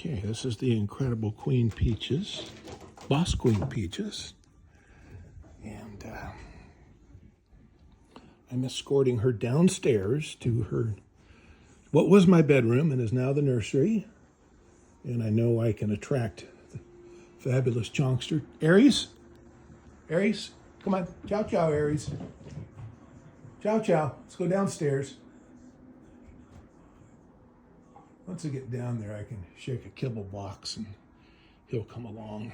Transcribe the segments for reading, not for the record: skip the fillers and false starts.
Okay, this is the incredible Queen Peaches, Boss Queen Peaches. And I'm escorting her downstairs to her, what was my bedroom and is now the nursery. And I know I can attract the fabulous chonkster. Aries? Aries? Come on. Ciao, ciao, Aries. Ciao, ciao. Let's go downstairs. Once I get down there, I can shake a kibble box and he'll come along.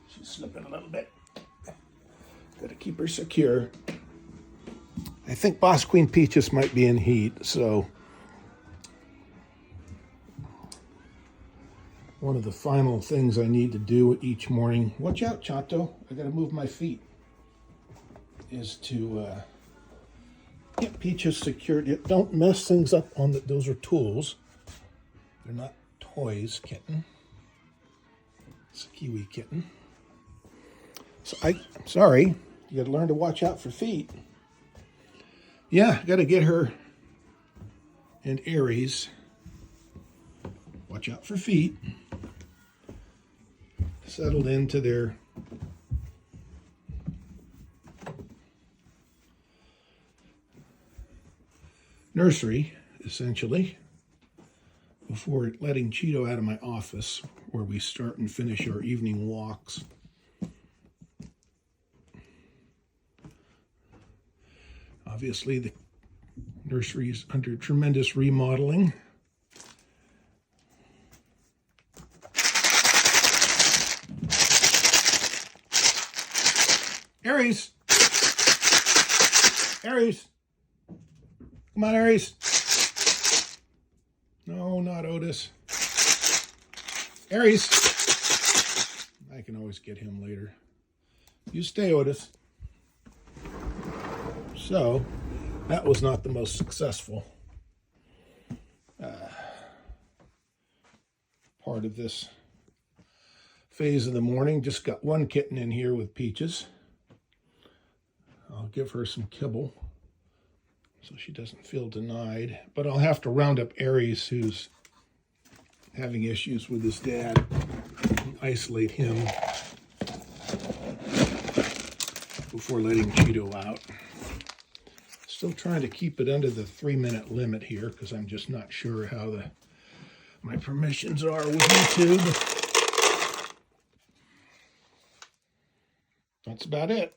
She's slipping a little bit. Got to keep her secure. I think Boss Queen Peaches might be in heat, so one of the final things I need to do each morning, watch out, Chato, I got to move my feet, is to get Peaches secured. Don't mess things up on those are tools. They're not toys, kitten. It's a Kiwi kitten. So I'm sorry, you got to learn to watch out for feet. Yeah, got to get her and Aries, watch out for feet, settled into their nursery, essentially, before letting Cheeto out of my office where we start and finish our evening walks. Obviously, the nursery is under tremendous remodeling. Aries! Aries! Come on, Aries! No, not Otis. Aries! I can always get him later. You stay, Otis. So, that was not the most successful part of this phase of the morning. Just got one kitten in here with Peaches. I'll give her some kibble so she doesn't feel denied. But I'll have to round up Aries, who's having issues with his dad, and isolate him before letting Cheeto out. Still trying to keep it under the 3-minute limit here because I'm just not sure how my permissions are with YouTube. That's about it.